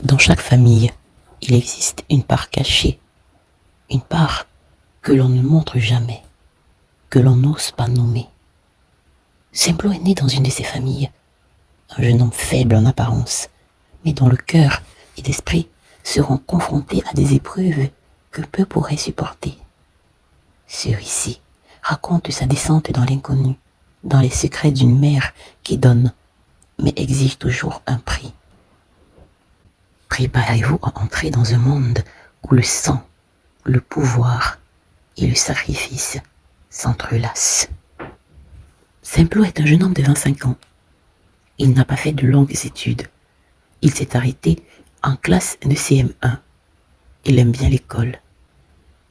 Dans chaque famille, il existe une part cachée, une part que l'on ne montre jamais, que l'on n'ose pas nommer. Simplo est né dans une de ces familles, un jeune homme faible en apparence, mais dont le cœur et l'esprit seront confrontés à des épreuves que peu pourraient supporter. Ce récit raconte sa descente dans l'inconnu, dans les secrets d'une mère qui donne, mais exige toujours un prix. Préparez-vous à entrer dans un monde où le sang, le pouvoir et le sacrifice s'entrelacent. Simplo est un jeune homme de 25 ans. Il n'a pas fait de longues études. Il s'est arrêté en classe de CM1. Il aime bien l'école.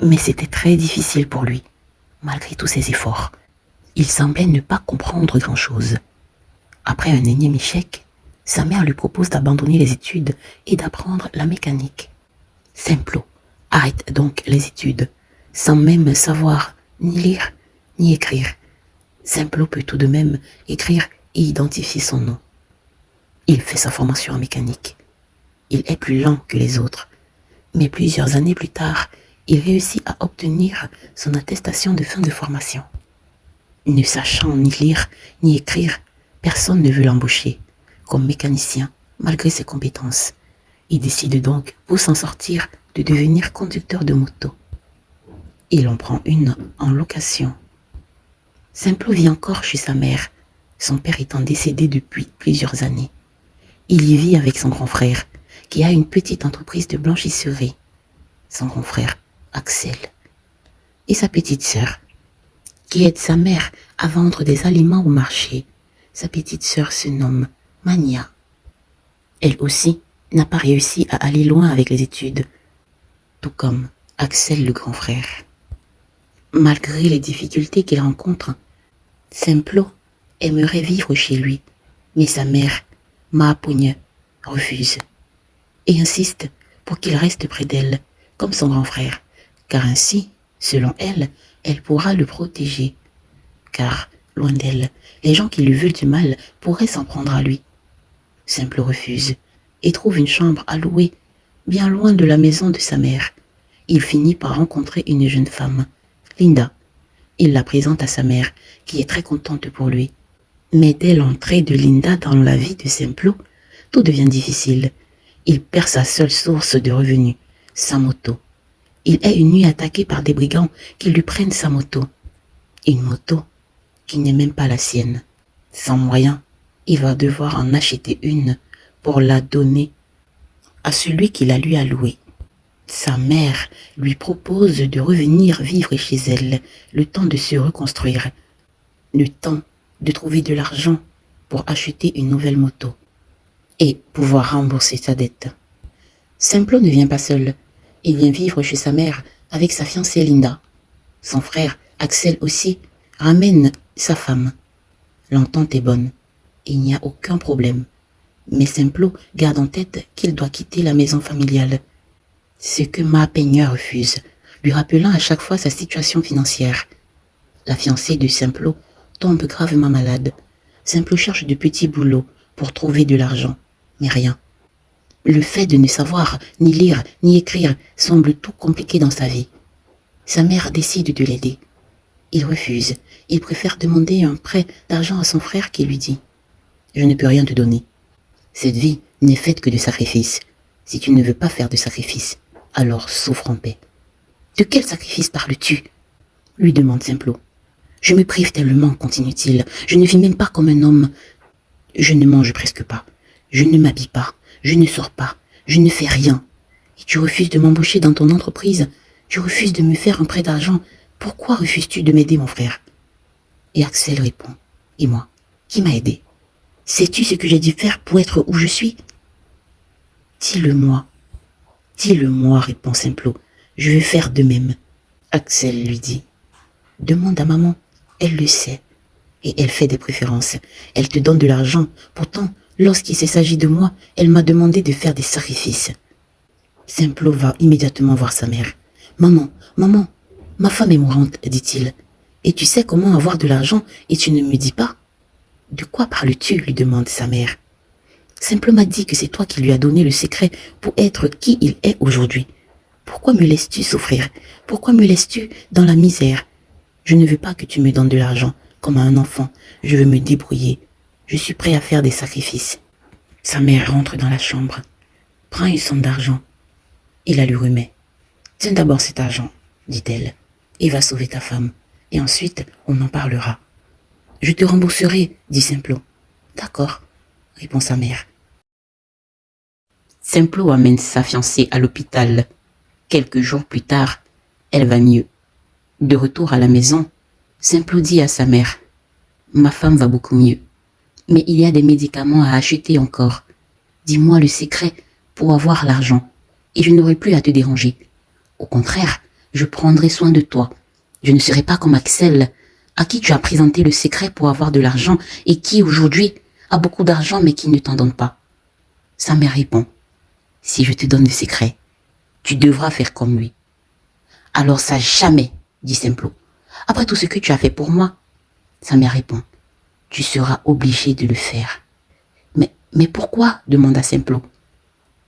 Mais c'était très difficile pour lui, malgré tous ses efforts. Il semblait ne pas comprendre grand-chose. Après un énième échec, sa mère lui propose d'abandonner les études et d'apprendre la mécanique. Simplo arrête donc les études, sans même savoir ni lire ni écrire. Simplo peut tout de même écrire et identifier son nom. Il fait sa formation en mécanique. Il est plus lent que les autres, mais plusieurs années plus tard, il réussit à obtenir son attestation de fin de formation. Ne sachant ni lire ni écrire, personne ne veut l'embaucher comme mécanicien malgré ses compétences. Il décide donc, pour s'en sortir, de devenir conducteur de moto. Il en prend une en location. Simplo vit encore chez sa mère, son père étant décédé depuis plusieurs années. Il y vit avec son grand frère, qui a une petite entreprise de blanchisserie. Son grand frère, Axel. Et sa petite sœur, qui aide sa mère à vendre des aliments au marché. Sa petite sœur se nomme Mania. Elle aussi n'a pas réussi à aller loin avec les études, tout comme Axel le grand frère. Malgré les difficultés qu'il rencontre, Simplo aimerait vivre chez lui, mais sa mère, Maapogne, refuse et insiste pour qu'il reste près d'elle, comme son grand frère, car ainsi, selon elle, elle pourra le protéger. Car, loin d'elle, les gens qui lui veulent du mal pourraient s'en prendre à lui. Simplo refuse et trouve une chambre à louer, bien loin de la maison de sa mère. Il finit par rencontrer une jeune femme, Linda. Il la présente à sa mère, qui est très contente pour lui. Mais dès l'entrée de Linda dans la vie de Simplo, tout devient difficile. Il perd sa seule source de revenus, sa moto. Il est une nuit attaqué par des brigands qui lui prennent sa moto. Une moto qui n'est même pas la sienne. Sans moyen, il va devoir en acheter une pour la donner à celui qui la lui a louée. Sa mère lui propose de revenir vivre chez elle, le temps de se reconstruire, le temps de trouver de l'argent pour acheter une nouvelle moto et pouvoir rembourser sa dette. Simplo ne vient pas seul, il vient vivre chez sa mère avec sa fiancée Linda. Son frère, Axel aussi, ramène sa femme. L'entente est bonne, il n'y a aucun problème. Mais Simplo garde en tête qu'il doit quitter la maison familiale. Ce que Maapogne refuse, lui rappelant à chaque fois sa situation financière. La fiancée de Simplo tombe gravement malade. Simplo cherche de petits boulots pour trouver de l'argent, mais rien. Le fait de ne savoir ni lire ni écrire semble tout compliqué dans sa vie. Sa mère décide de l'aider. Il refuse. Il préfère demander un prêt d'argent à son frère qui lui dit « Je ne peux rien te donner. Cette vie n'est faite que de sacrifices. Si tu ne veux pas faire de sacrifices, alors souffre en paix. » « De quel sacrifice parles-tu » lui demande Simplo. « Je me prive tellement, continue-t-il. Je ne vis même pas comme un homme. Je ne mange presque pas. Je ne m'habille pas. Je ne sors pas. Je ne fais rien. Et tu refuses de m'embaucher dans ton entreprise. Tu refuses de me faire un prêt d'argent. Pourquoi refuses-tu de m'aider, mon frère ?» Et Axel répond. « Et moi, qui m'a aidé? Sais-tu ce que j'ai dû faire pour être où je suis ?»« Dis-le-moi. »« Dis-le-moi, répond Simplo. Je veux faire de même. » Axel lui dit. « Demande à maman. Elle le sait. Et elle fait des préférences. Elle te donne de l'argent. Pourtant, lorsqu'il s'agit de moi, elle m'a demandé de faire des sacrifices. » Simplo va immédiatement voir sa mère. « Maman, maman, ma femme est mourante, dit-il. Et tu sais comment avoir de l'argent et tu ne me dis pas ? » « De quoi parles-tu » lui demande sa mère. Simple m'a dit que c'est toi qui lui as donné le secret pour être qui il est aujourd'hui. Pourquoi me laisses-tu souffrir? Pourquoi me laisses-tu dans la misère? Je ne veux pas que tu me donnes de l'argent comme à un enfant. Je veux me débrouiller. Je suis prêt à faire des sacrifices. Sa mère rentre dans la chambre, prend une somme d'argent et la lui remet. Tiens d'abord cet argent, dit-elle, et va sauver ta femme. Et ensuite, on en parlera. Je te rembourserai, dit Simplot. D'accord, répond sa mère. Simplot amène sa fiancée à l'hôpital. Quelques jours plus tard, elle va mieux. De retour à la maison, Simplot dit à sa mère, « Ma femme va beaucoup mieux, mais il y a des médicaments à acheter encore. Dis-moi le secret pour avoir l'argent, et je n'aurai plus à te déranger. Au contraire, je prendrai soin de toi. Je ne serai pas comme Axel, à qui tu as présenté le secret pour avoir de l'argent et qui, aujourd'hui, a beaucoup d'argent mais qui ne t'en donne pas. » Sa mère répond, « Si je te donne le secret, tu devras faire comme lui. » Alors ça jamais, dit Simplot. Après tout ce que tu as fait pour moi. Sa mère répond, « Tu seras obligé de le faire. » Mais pourquoi demanda Simplot.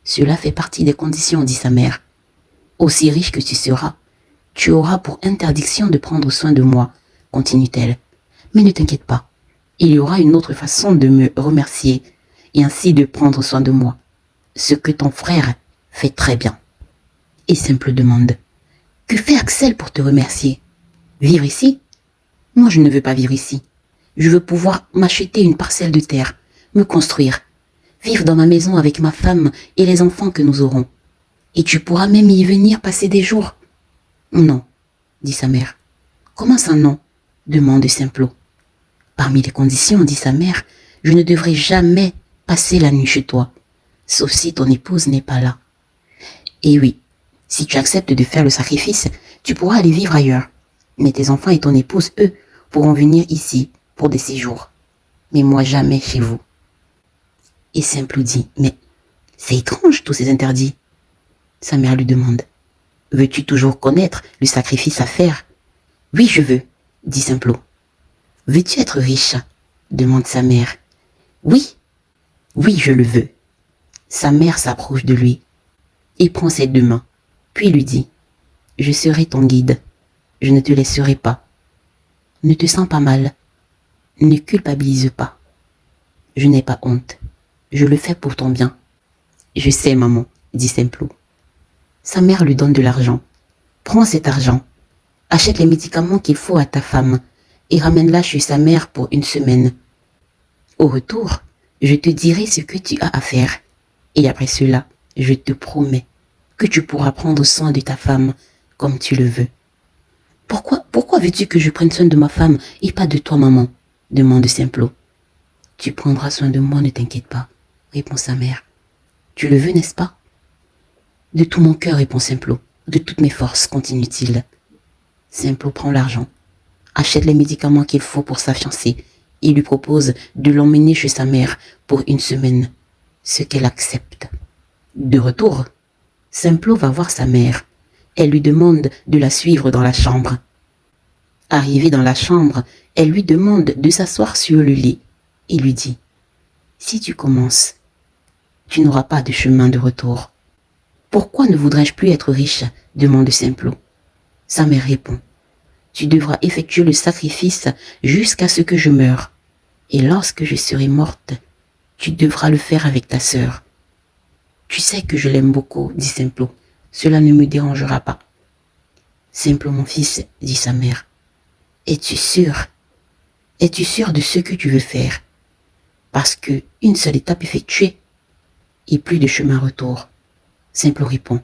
Cela fait partie des conditions, dit sa mère. Aussi riche que tu seras, tu auras pour interdiction de prendre soin de moi, continue-t-elle. Mais ne t'inquiète pas, il y aura une autre façon de me remercier et ainsi de prendre soin de moi. Ce que ton frère fait très bien. Et Simplot demande, que fait Axel pour te remercier? Vivre ici? Moi je ne veux pas vivre ici. Je veux pouvoir m'acheter une parcelle de terre, me construire, vivre dans ma maison avec ma femme et les enfants que nous aurons. Et tu pourras même y venir passer des jours. Non, dit sa mère. Comment ça non? Demande Simplot. Parmi les conditions, dit sa mère, je ne devrai jamais passer la nuit chez toi, sauf si ton épouse n'est pas là. Et oui, si tu acceptes de faire le sacrifice, tu pourras aller vivre ailleurs. Mais tes enfants et ton épouse, eux, pourront venir ici pour des séjours. Mais moi jamais chez vous. Et Simplot dit, mais c'est étrange tous ces interdits. Sa mère lui demande, veux-tu toujours connaître le sacrifice à faire? Oui, je veux, dit Simplot. Veux-tu être riche? Demande sa mère. Oui, oui, je le veux. Sa mère s'approche de lui et prend ses deux mains, puis lui dit, je serai ton guide, je ne te laisserai pas. Ne te sens pas mal, ne culpabilise pas. Je n'ai pas honte, je le fais pour ton bien. Je sais, maman, dit Simplot. Sa mère lui donne de l'argent. Prends cet argent, achète les médicaments qu'il faut à ta femme et ramène-la chez sa mère pour une semaine. Au retour, je te dirai ce que tu as à faire. Et après cela, je te promets que tu pourras prendre soin de ta femme comme tu le veux. Pourquoi veux-tu que je prenne soin de ma femme et pas de toi, maman? Demande Simplot. Tu prendras soin de moi, ne t'inquiète pas, répond sa mère. Tu le veux, n'est-ce pas? De tout mon cœur, répond Simplot. De toutes mes forces, continue-t-il. Simplot prend l'argent, achète les médicaments qu'il faut pour sa fiancée et lui propose de l'emmener chez sa mère pour une semaine, ce qu'elle accepte. De retour, Simplot va voir sa mère. Elle lui demande de la suivre dans la chambre. Arrivée dans la chambre, elle lui demande de s'asseoir sur le lit et lui dit « Si tu commences, tu n'auras pas de chemin de retour. » Pourquoi ne voudrais-je plus être riche? Demande Simplot. Sa mère répond, tu devras effectuer le sacrifice jusqu'à ce que je meure. Et lorsque je serai morte, tu devras le faire avec ta sœur. Tu sais que je l'aime beaucoup, dit Simplot. Cela ne me dérangera pas. Simplot, mon fils, dit sa mère. Es-tu sûr? Es-tu sûr de ce que tu veux faire? Parce que une seule étape effectuée et plus de chemin retour. Simplot répond,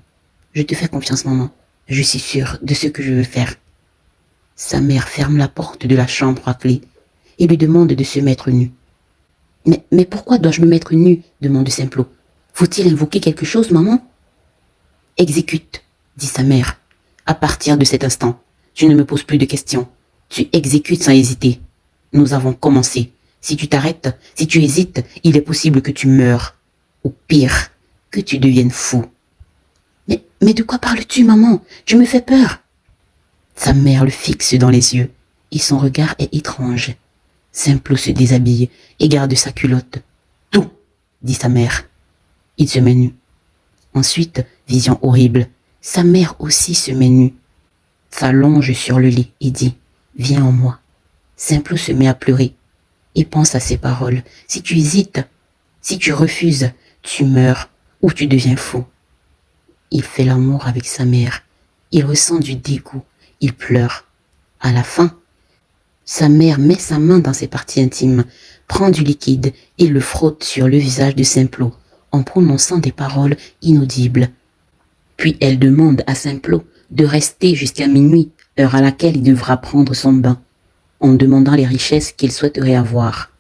je te fais confiance, maman. Je suis sûr de ce que je veux faire. Sa mère ferme la porte de la chambre à clé et lui demande de se mettre nue. Mais pourquoi dois-je me mettre nue? Demande Simplot. Faut-il invoquer quelque chose, maman? Exécute, dit sa mère. À partir de cet instant, tu ne me poses plus de questions. Tu exécutes sans hésiter. Nous avons commencé. Si tu t'arrêtes, si tu hésites, il est possible que tu meures. Ou pire, que tu deviennes fou. Mais de quoi parles-tu, maman? Tu me fais peur. Sa mère le fixe dans les yeux, et son regard est étrange. Simplot se déshabille et garde sa culotte. Tout, dit sa mère. Il se met nu. Ensuite, vision horrible, sa mère aussi se met nue. S'allonge sur le lit et dit « Viens en moi ». Simplo se met à pleurer et pense à ses paroles. Si tu hésites, si tu refuses, tu meurs ou tu deviens fou. Il fait l'amour avec sa mère. Il ressent du dégoût. Il pleure. À la fin, sa mère met sa main dans ses parties intimes, prend du liquide et le frotte sur le visage de Simplo en prononçant des paroles inaudibles. Puis elle demande à Simplo de rester jusqu'à minuit, heure à laquelle il devra prendre son bain, en demandant les richesses qu'il souhaiterait avoir.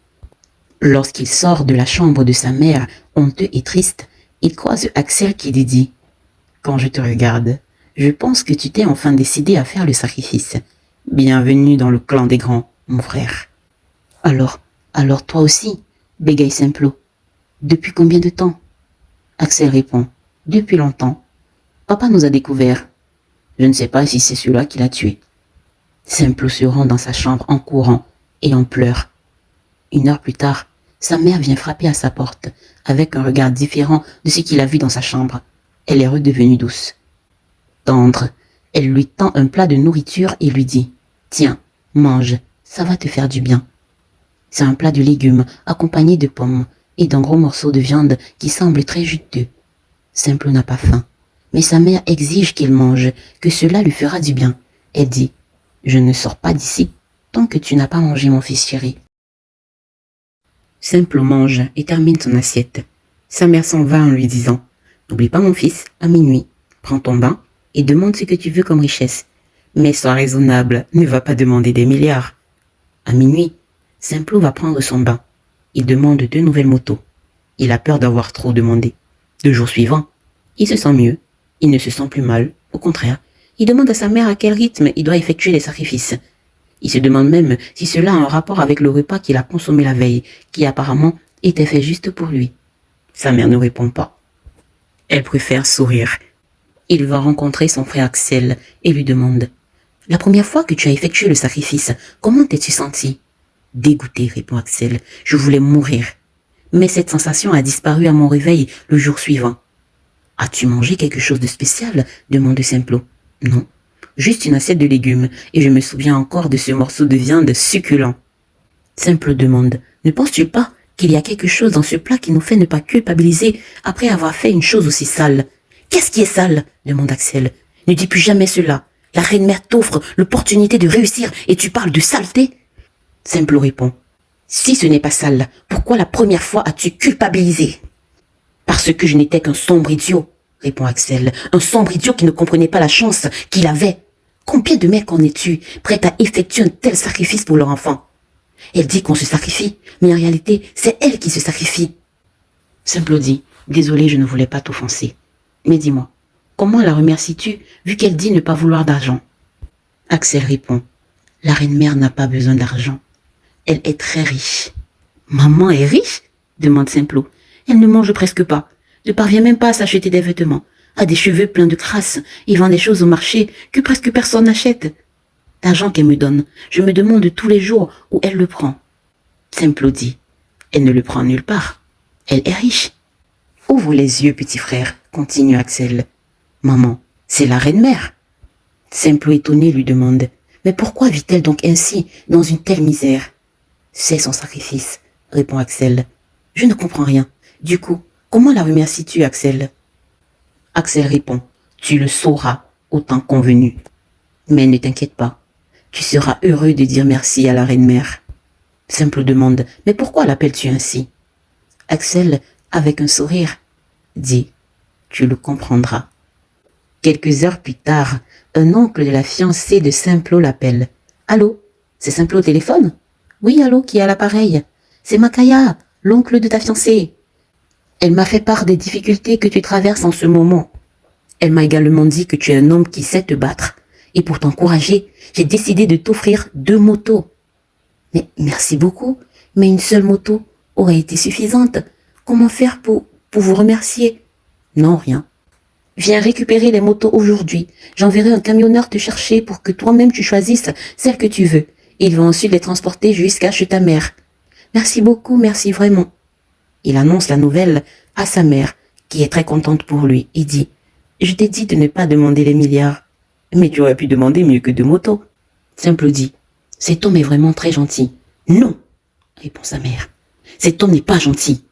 Lorsqu'il sort de la chambre de sa mère, honteux et triste, il croise Axel qui lui dit « Quand je te regarde, je pense que tu t'es enfin décidé à faire le sacrifice. Bienvenue dans le clan des grands, mon frère. » Alors toi aussi, bégaye Simplo. Depuis combien de temps? Axel répond « Depuis longtemps. Papa nous a découverts. Je ne sais pas si c'est celui-là qui l'a tué. » Simplo se rend dans sa chambre en courant et en pleure. 1 heure plus tard, sa mère vient frapper à sa porte, avec un regard différent de ce qu'il a vu dans sa chambre. Elle est redevenue douce. Tendre, elle lui tend un plat de nourriture et lui dit « Tiens, mange, ça va te faire du bien. » C'est un plat de légumes accompagné de pommes et d'un gros morceau de viande qui semble très juteux. Simplo n'a pas faim, mais sa mère exige qu'il mange, que cela lui fera du bien. Elle dit « Je ne sors pas d'ici tant que tu n'as pas mangé, mon fils chéri. » Simplo mange et termine son assiette. Sa mère s'en va en lui disant « N'oublie pas, mon fils, à minuit, prends ton bain et demande ce que tu veux comme richesse. Mais sois raisonnable, ne va pas demander des milliards. » À minuit, Simplo va prendre son bain. Il demande 2 nouvelles motos. Il a peur d'avoir trop demandé. 2 jours suivants, il se sent mieux. Il ne se sent plus mal. Au contraire, il demande à sa mère à quel rythme il doit effectuer les sacrifices. Il se demande même si cela a un rapport avec le repas qu'il a consommé la veille, qui apparemment était fait juste pour lui. Sa mère ne répond pas. Elle préfère sourire. Il va rencontrer son frère Axel et lui demande « La première fois que tu as effectué le sacrifice, comment t'es-tu senti ?» « Dégoûté, répond Axel. Je voulais mourir. Mais cette sensation a disparu à mon réveil le jour suivant. As-tu mangé quelque chose de spécial? Demande Simplo. Non, juste une assiette de légumes, et je me souviens encore de ce morceau de viande succulent. Simplo demande, ne penses-tu pas qu'il y a quelque chose dans ce plat qui nous fait ne pas culpabiliser après avoir fait une chose aussi sale? Qu'est-ce qui est sale? Demande Axel. Ne dis plus jamais cela. La reine-mère t'offre l'opportunité de réussir et tu parles de saleté? Simplo répond, si ce n'est pas sale, pourquoi la première fois as-tu culpabilisé? Parce que je n'étais qu'un sombre idiot, répond Axel, un sombre idiot qui ne comprenait pas la chance qu'il avait. Combien de mecs en es-tu, prêts à effectuer un tel sacrifice pour leur enfant? Elle dit qu'on se sacrifie, mais en réalité, c'est elle qui se sacrifie. Simplo dit, désolé, je ne voulais pas t'offenser. Mais dis-moi, comment la remercies-tu, vu qu'elle dit ne pas vouloir d'argent? Axel répond, la reine-mère n'a pas besoin d'argent. Elle est très riche. Maman est riche? Demande Simplo. Elle ne mange presque pas, ne parvient même pas à s'acheter des vêtements, a des cheveux pleins de crasse et vend des choses au marché que presque personne n'achète. L'argent qu'elle me donne, je me demande tous les jours où elle le prend. Simplo dit, elle ne le prend nulle part. Elle est riche. Ouvre les yeux, petit frère, continue Axel. Maman, c'est la reine-mère. Simplo étonné lui demande, mais pourquoi vit-elle donc ainsi, dans une telle misère? C'est son sacrifice, répond Axel. Je ne comprends rien. Du coup, comment la remercies-tu, Axel? Axel répond, tu le sauras au temps convenu. Mais ne t'inquiète pas, tu seras heureux de dire merci à la reine-mère. Simplo demande, mais pourquoi l'appelles-tu ainsi? Axel, avec un sourire, dit, tu le comprendras. Quelques heures plus tard, un oncle de la fiancée de Simplo l'appelle. Allô, c'est Simplo au téléphone? Oui, allô, qui est à l'appareil? C'est Makaya, l'oncle de ta fiancée. Elle m'a fait part des difficultés que tu traverses en ce moment. Elle m'a également dit que tu es un homme qui sait te battre. Et pour t'encourager, j'ai décidé de t'offrir 2 motos. Mais merci beaucoup, mais une seule moto aurait été suffisante. Comment faire pour vous remercier? Non, rien. Viens récupérer les motos aujourd'hui. J'enverrai un camionneur te chercher pour que toi-même tu choisisses celle que tu veux. Il va ensuite les transporter jusqu'à chez ta mère. Merci beaucoup, merci vraiment. Il annonce la nouvelle à sa mère, qui est très contente pour lui, et dit « Je t'ai dit de ne pas demander les milliards. Mais tu aurais pu demander mieux que 2 motos. » Simple dit « Cet homme est vraiment très gentil. » « Non, répond sa mère. Cet homme n'est pas gentil.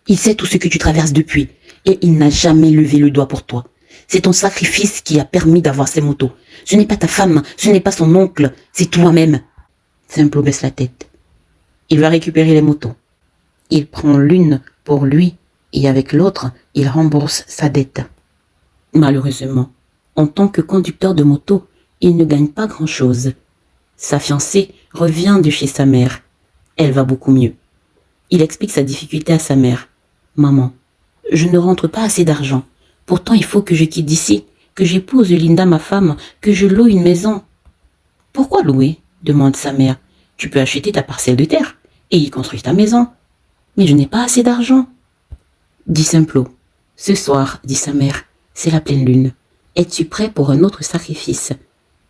Il sait tout ce que tu traverses depuis, et il n'a jamais levé le doigt pour toi. C'est ton sacrifice qui a permis d'avoir ces motos. Ce n'est pas ta femme, ce n'est pas son oncle, c'est toi-même. Simple baisse la tête. Il va récupérer les motos. Il prend l'une pour lui, et avec l'autre, il rembourse sa dette. Malheureusement, en tant que conducteur de moto, il ne gagne pas grand-chose. Sa fiancée revient de chez sa mère. Elle va beaucoup mieux. Il explique sa difficulté à sa mère. « Maman, je ne rentre pas assez d'argent. Pourtant, il faut que je quitte d'ici, que j'épouse Linda, ma femme, que je loue une maison. »« Pourquoi louer ?» demande sa mère. « Tu peux acheter ta parcelle de terre et y construire ta maison. »« Mais je n'ai pas assez d'argent. » Dit Simplot. « Ce soir, dit sa mère, c'est la pleine lune. Es-tu prêt pour un autre sacrifice ?»«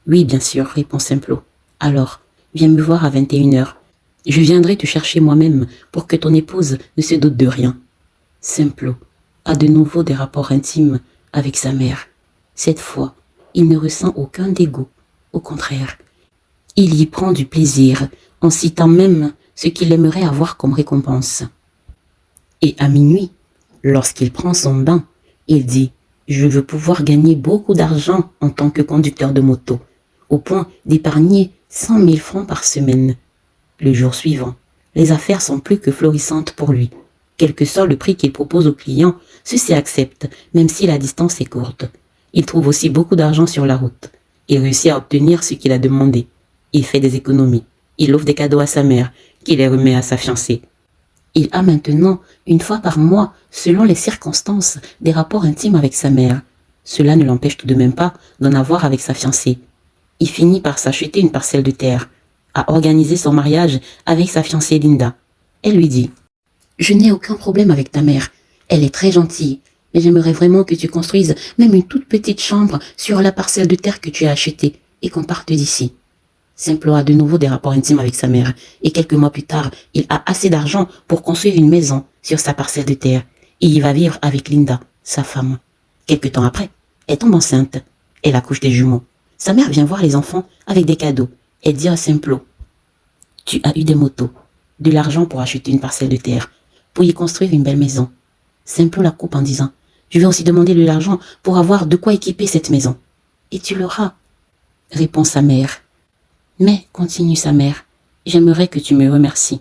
Oui, bien sûr, répond Simplot. Alors, viens me voir à 21h. Je viendrai te chercher moi-même pour que ton épouse ne se doute de rien. » Simplot a de nouveau des rapports intimes avec sa mère. Cette fois, il ne ressent aucun dégoût. Au contraire, il y prend du plaisir en citant même ce qu'il aimerait avoir comme récompense. Et à minuit, lorsqu'il prend son bain, il dit « Je veux pouvoir gagner beaucoup d'argent en tant que conducteur de moto, au point d'épargner 100 000 francs par semaine. » Le jour suivant, les affaires sont plus que florissantes pour lui. Quel que soit le prix qu'il propose aux clients, ceux-ci acceptent, même si la distance est courte. Il trouve aussi beaucoup d'argent sur la route. Il réussit à obtenir ce qu'il a demandé. Il fait des économies. Il offre des cadeaux à sa mère, qui les remet à sa fiancée. Il a maintenant, une fois par mois, selon les circonstances, des rapports intimes avec sa mère. Cela ne l'empêche tout de même pas d'en avoir avec sa fiancée. Il finit par s'acheter une parcelle de terre, a organisé son mariage avec sa fiancée Linda. Elle lui dit « Je n'ai aucun problème avec ta mère. Elle est très gentille, mais j'aimerais vraiment que tu construises même une toute petite chambre sur la parcelle de terre que tu as achetée et qu'on parte d'ici. » Simplot a de nouveau des rapports intimes avec sa mère, et quelques mois plus tard, il a assez d'argent pour construire une maison sur sa parcelle de terre, et il va vivre avec Linda, sa femme. Quelque temps après, elle tombe enceinte. Elle accouche des jumeaux. Sa mère vient voir les enfants avec des cadeaux. Elle dit à Simplot « Tu as eu des motos, de l'argent pour acheter une parcelle de terre, pour y construire une belle maison. » Simplot la coupe en disant « Je vais aussi demander de l'argent pour avoir de quoi équiper cette maison. »« Et tu l'auras, » répond sa mère. « Mais, continue sa mère, j'aimerais que tu me remercies. »«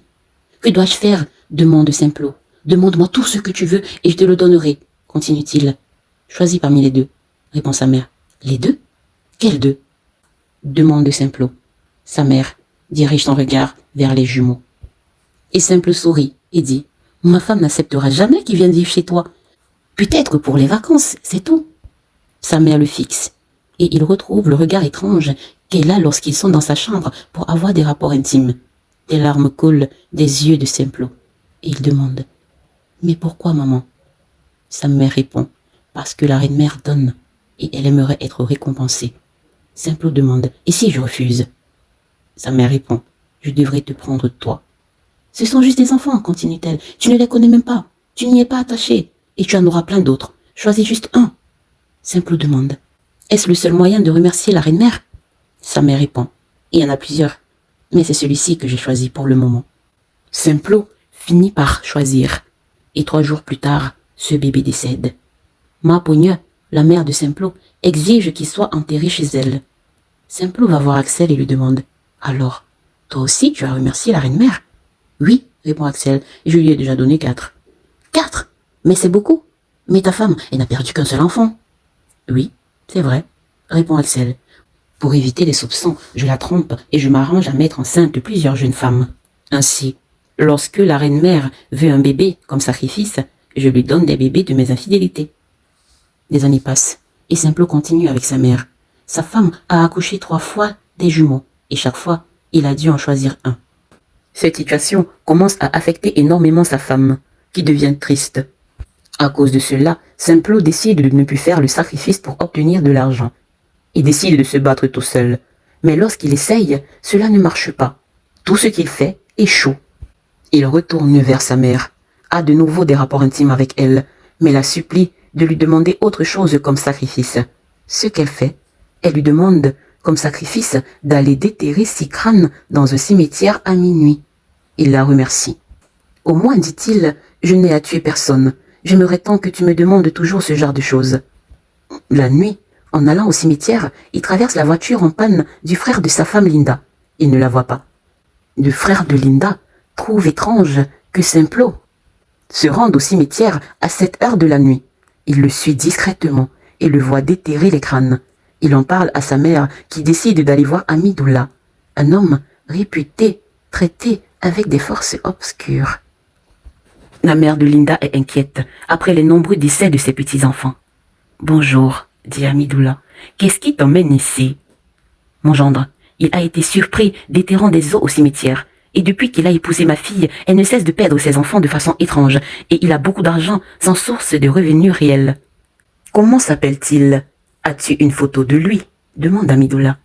Que dois-je faire ?» demande Simplot. « Demande-moi tout ce que tu veux et je te le donnerai, » continue-t-il. « Choisis parmi les deux, » répond sa mère. « Les deux? Quels deux ?» demande Simplot. Sa mère dirige son regard vers les jumeaux. Et Simplot sourit et dit « Ma femme n'acceptera jamais qu'il vienne vivre chez toi. Peut-être pour les vacances, c'est tout. » Sa mère le fixe, et il retrouve le regard étrange qu'elle a lorsqu'ils sont dans sa chambre pour avoir des rapports intimes. Des larmes coulent des yeux de Simplot, et il demande « Mais pourquoi, maman ?» Sa mère répond « Parce que la reine-mère donne, et elle aimerait être récompensée. » Simplot demande « Et si je refuse ?» Sa mère répond « Je devrais te prendre toi. »« Ce sont juste des enfants, continue-t-elle. Tu ne les connais même pas. Tu n'y es pas attaché. Et tu en auras plein d'autres. Choisis juste un. » Simplot demande « Est-ce le seul moyen de remercier la reine-mère ?» Sa mère répond « Il y en a plusieurs, mais c'est celui-ci que j'ai choisi pour le moment. » Simplot finit par choisir. Et 3 jours plus tard, ce bébé décède. Ma Pogneux, la mère de Simplot, exige qu'il soit enterré chez elle. Simplot va voir Axel et lui demande « Alors, toi aussi tu as remercié la reine-mère ?»« Oui, répond Axel, je lui ai déjà donné 4. »« 4? Mais c'est beaucoup. Mais ta femme, elle n'a perdu qu'un seul enfant. »« Oui, c'est vrai, répond Axel. Pour éviter les soupçons, je la trompe et je m'arrange à mettre enceinte plusieurs jeunes femmes. Ainsi, lorsque la reine-mère veut un bébé comme sacrifice, je lui donne des bébés de mes infidélités. » Des années passent, et Simplot continue avec sa mère. Sa femme a accouché 3 fois des jumeaux, et chaque fois, il a dû en choisir un. Cette situation commence à affecter énormément sa femme, qui devient triste. À cause de cela, Simplot décide de ne plus faire le sacrifice pour obtenir de l'argent. Il décide de se battre tout seul, mais lorsqu'il essaye, cela ne marche pas. Tout ce qu'il fait échoue. Il retourne vers sa mère. a de nouveau des rapports intimes avec elle, mais la supplie de lui demander autre chose comme sacrifice. Ce qu'elle fait, elle lui demande comme sacrifice d'aller déterrer 6 crânes dans un cimetière à minuit. Il la remercie. Au moins, dit-il, je n'ai à tuer personne. J'aimerais tant que tu me demandes toujours ce genre de choses. La nuit, en allant au cimetière, il traverse la voiture en panne du frère de sa femme Linda. Il ne la voit pas. Le frère de Linda trouve étrange que Simplot se rende au cimetière à cette heure de la nuit. Il le suit discrètement et le voit déterrer les crânes. Il en parle à sa mère qui décide d'aller voir Amidoula, un homme réputé, traité avec des forces obscures. La mère de Linda est inquiète après les nombreux décès de ses petits-enfants. « Bonjour, dit Amidoula. Qu'est-ce qui t'emmène ici ?»« Mon gendre, il a été surpris déterrant des os au cimetière. Et depuis qu'il a épousé ma fille, elle ne cesse de perdre ses enfants de façon étrange. Et il a beaucoup d'argent sans source de revenus réels. »« Comment s'appelle-t-il ? As-tu une photo de lui ?» demande Amidoula.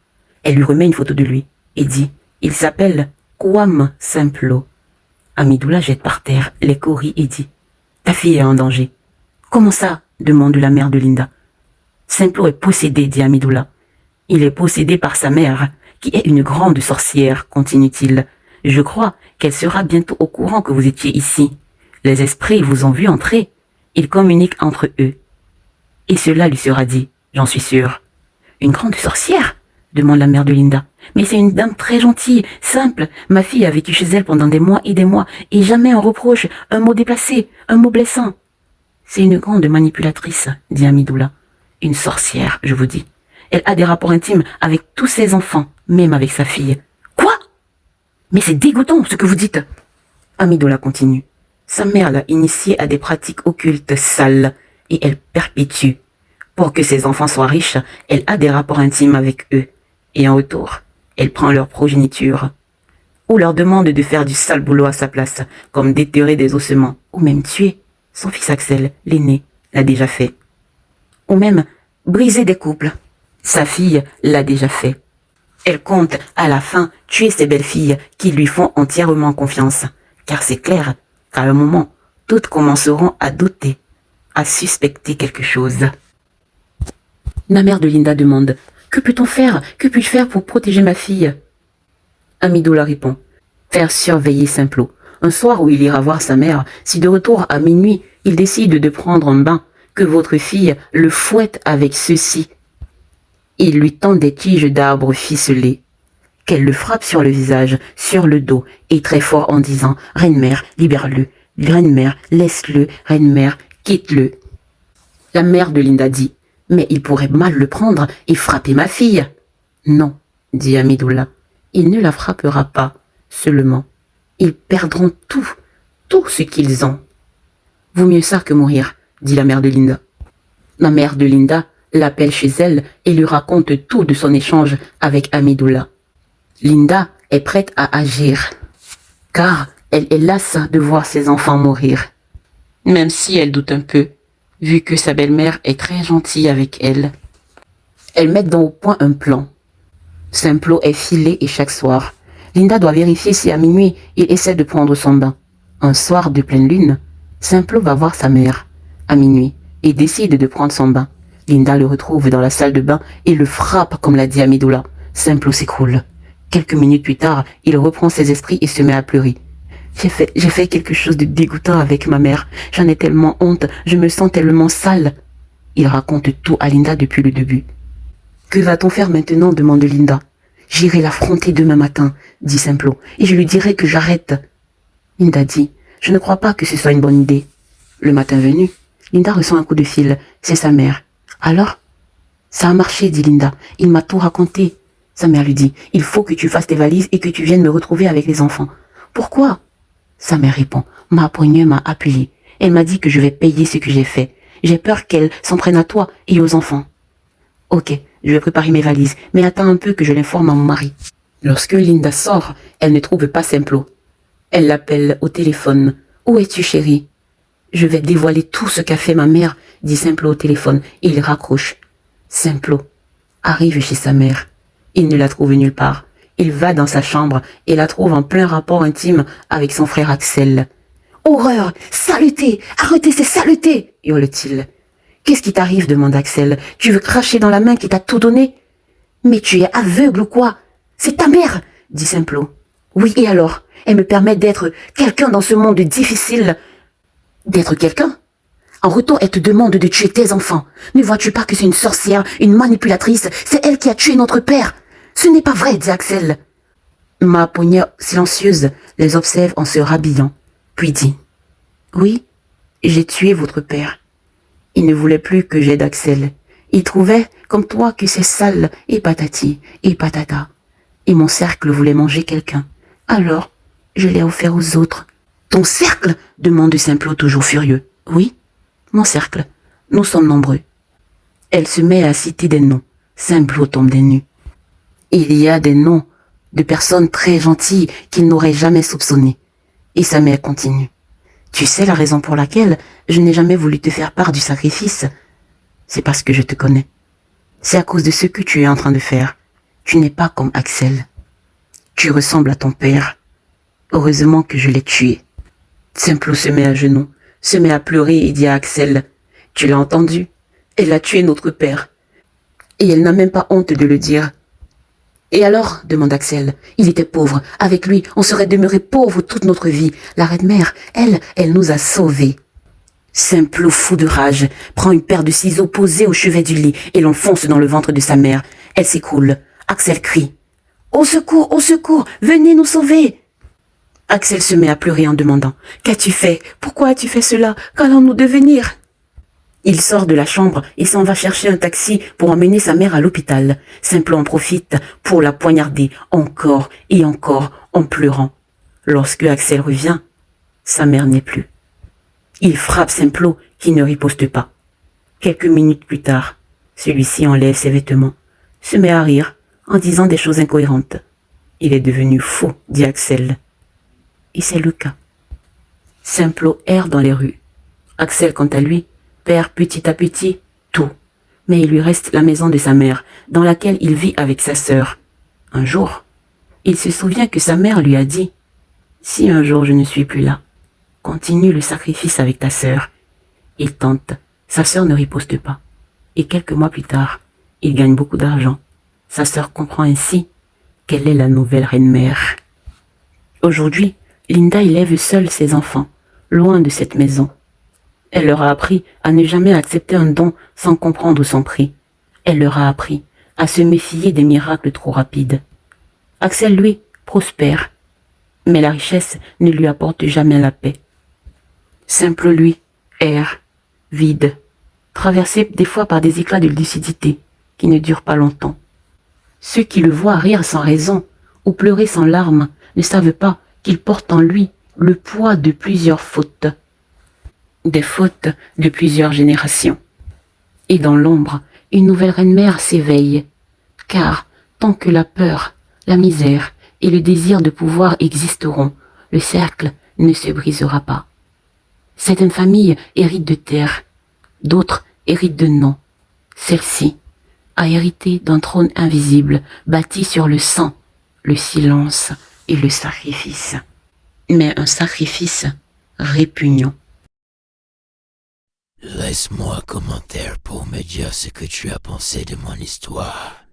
Elle lui remet une photo de lui et dit « Il s'appelle Kouam Simplot. » Amidoula jette par terre les cauris et dit « Ta fille est en danger. »« Comment ça ?» demande la mère de Linda. « Simplot est possédé, dit Amidoula. Il est possédé par sa mère, qui est une grande sorcière, continue-t-il. Je crois qu'elle sera bientôt au courant que vous étiez ici. Les esprits vous ont vu entrer. Ils communiquent entre eux. Et cela lui sera dit, j'en suis sûre. »« Une grande sorcière ?» demande la mère de Linda. « Mais c'est une dame très gentille, simple. Ma fille a vécu chez elle pendant des mois, et jamais un reproche, un mot déplacé, un mot blessant. »« C'est une grande manipulatrice, dit Amidoula. Une sorcière, je vous dis. Elle a des rapports intimes avec tous ses enfants, même avec sa fille. »« Quoi ? Mais c'est dégoûtant ce que vous dites. » Amidoula continue. Sa mère l'a initiée à des pratiques occultes sales, et elle perpétue. Pour que ses enfants soient riches, elle a des rapports intimes avec eux. Et en retour, elle prend leur progéniture. Ou leur demande de faire du sale boulot à sa place, comme déterrer des ossements, ou même tuer. Son fils Axel, l'aîné, l'a déjà fait. Ou même briser des couples. Sa fille l'a déjà fait. Elle compte, à la fin, tuer ses belles-filles qui lui font entièrement confiance. Car c'est clair qu'à un moment, toutes commenceront à douter, à suspecter quelque chose. La mère de Linda demande « Que peut-on faire? Que puis-je faire pour protéger ma fille ?» Amidoula répond « Faire surveiller Simplot. Un soir où il ira voir sa mère, si de retour à minuit, il décide de prendre un bain, que votre fille le fouette avec ceci. Il lui tend des tiges d'arbres ficelées. Qu'elle le frappe sur le visage, sur le dos, et très fort en disant « Reine-mère, libère-le. Reine-mère, laisse-le. Reine-mère, quitte-le. » La mère de Linda dit « Mais il pourrait mal le prendre et frapper ma fille. »« Non, dit Amidoula, il ne la frappera pas, seulement. Ils perdront tout ce qu'ils ont. »« Vaut mieux ça que mourir, dit la mère de Linda. » La mère de Linda l'appelle chez elle et lui raconte tout de son échange avec Amidoula. Linda est prête à agir, car elle est lasse de voir ses enfants mourir. Même si elle doute un peu, vu que sa belle-mère est très gentille avec elle. Elle met donc au point un plan. Simplot est filé et chaque soir, Linda doit vérifier si à minuit il essaie de prendre son bain. Un soir de pleine lune, Simplot va voir sa mère, à minuit, et décide de prendre son bain. Linda le retrouve dans la salle de bain et le frappe comme l'a dit Amidoula. Simplot s'écroule. Quelques minutes plus tard, il reprend ses esprits et se met à pleurer. J'ai fait quelque chose de dégoûtant avec ma mère. J'en ai tellement honte, je me sens tellement sale. Il raconte tout à Linda depuis le début. Que va-t-on faire maintenant demande Linda. J'irai l'affronter demain matin, dit Simplot, et je lui dirai que j'arrête. Linda dit, je ne crois pas que ce soit une bonne idée. Le matin venu, Linda reçoit un coup de fil. C'est sa mère. Alors? Ça a marché, dit Linda. Il m'a tout raconté. Sa mère lui dit, il faut que tu fasses tes valises et que tu viennes me retrouver avec les enfants. Pourquoi? Sa mère répond, ma poignée m'a appuyé. Elle m'a dit que je vais payer ce que j'ai fait. J'ai peur qu'elle s'en prenne à toi et aux enfants. Ok, je vais préparer mes valises, mais attends un peu que je l'informe à mon mari. Lorsque Linda sort, elle ne trouve pas Simplot. Elle l'appelle au téléphone. Où es-tu, chérie? Je vais dévoiler tout ce qu'a fait ma mère, dit Simplot au téléphone, et il raccroche. Simplot arrive chez sa mère. Il ne la trouve nulle part. Il va dans sa chambre et la trouve en plein rapport intime avec son frère Axel. Horreur! Saleté! Arrêtez ces saletés! Hurle-t-il. Qu'est-ce qui t'arrive? Demande Axel. Tu veux cracher dans la main qui t'a tout donné? Mais tu es aveugle ou quoi? C'est ta mère! Dit Simplot. Oui, et alors? Elle me permet d'être quelqu'un dans ce monde difficile. D'être quelqu'un? En retour, elle te demande de tuer tes enfants. Ne vois-tu pas que c'est une sorcière, une manipulatrice? C'est elle qui a tué notre père. Ce n'est pas vrai, dit Axel. Ma poignée silencieuse les observe en se rhabillant, puis dit. Oui, j'ai tué votre père. Il ne voulait plus que j'aide Axel. Il trouvait, comme toi, que c'est sale, et patati, et patata. Et mon cercle voulait manger quelqu'un. Alors, je l'ai offert aux autres. Ton cercle? Demande Simplot toujours furieux. Oui, mon cercle. Nous sommes nombreux. Elle se met à citer des noms. Simplot tombe des nues. Il y a des noms de personnes très gentilles qu'il n'aurait jamais soupçonnées. Et sa mère continue. Tu sais la raison pour laquelle je n'ai jamais voulu te faire part du sacrifice? C'est parce que je te connais. C'est à cause de ce que tu es en train de faire. Tu n'es pas comme Axel. Tu ressembles à ton père. Heureusement que je l'ai tué. Simplot se met à genoux, se met à pleurer et dit à Axel, « Tu l'as entendu? Elle a tué notre père. Et elle n'a même pas honte de le dire. » Et alors, demande Axel, il était pauvre. Avec lui, on serait demeuré pauvre toute notre vie. La reine-mère, elle nous a sauvés. Simplot, fou de rage, prend une paire de ciseaux posés au chevet du lit et l'enfonce dans le ventre de sa mère. Elle s'écroule. Axel crie. « Au secours, venez nous sauver !» Axel se met à pleurer en demandant. « Qu'as-tu fait? Pourquoi as-tu fait cela? Qu'allons-nous devenir ?» Il sort de la chambre et s'en va chercher un taxi pour emmener sa mère à l'hôpital. Simplot en profite pour la poignarder encore et encore en pleurant. Lorsque Axel revient, sa mère n'est plus. Il frappe Simplot qui ne riposte pas. Quelques minutes plus tard, celui-ci enlève ses vêtements, se met à rire en disant des choses incohérentes. Il est devenu fou, dit Axel. Et c'est le cas. Simplot erre dans les rues. Axel, quant à lui, perd petit à petit tout. Mais il lui reste la maison de sa mère, dans laquelle il vit avec sa sœur. Un jour, il se souvient que sa mère lui a dit « Si un jour je ne suis plus là, continue le sacrifice avec ta sœur. » Il tente, sa sœur ne riposte pas. Et quelques mois plus tard, il gagne beaucoup d'argent. Sa sœur comprend ainsi qu'elle est la nouvelle reine-mère. Aujourd'hui, Linda élève seule ses enfants, loin de cette maison. Elle leur a appris à ne jamais accepter un don sans comprendre son prix. Elle leur a appris à se méfier des miracles trop rapides. Axel, lui, prospère, mais la richesse ne lui apporte jamais la paix. Simplot, lui, erre, vide, traversé des fois par des éclats de lucidité qui ne durent pas longtemps. Ceux qui le voient rire sans raison ou pleurer sans larmes ne savent pas qu'il porte en lui le poids de plusieurs fautes. Des fautes de plusieurs générations. Et dans l'ombre, une nouvelle reine-mère s'éveille, car tant que la peur, la misère et le désir de pouvoir existeront, le cercle ne se brisera pas. Certaines familles héritent de terre, d'autres héritent de noms. Celle-ci a hérité d'un trône invisible bâti sur le sang, le silence et le sacrifice. Mais un sacrifice répugnant. Laisse-moi un commentaire pour me dire ce que tu as pensé de mon histoire.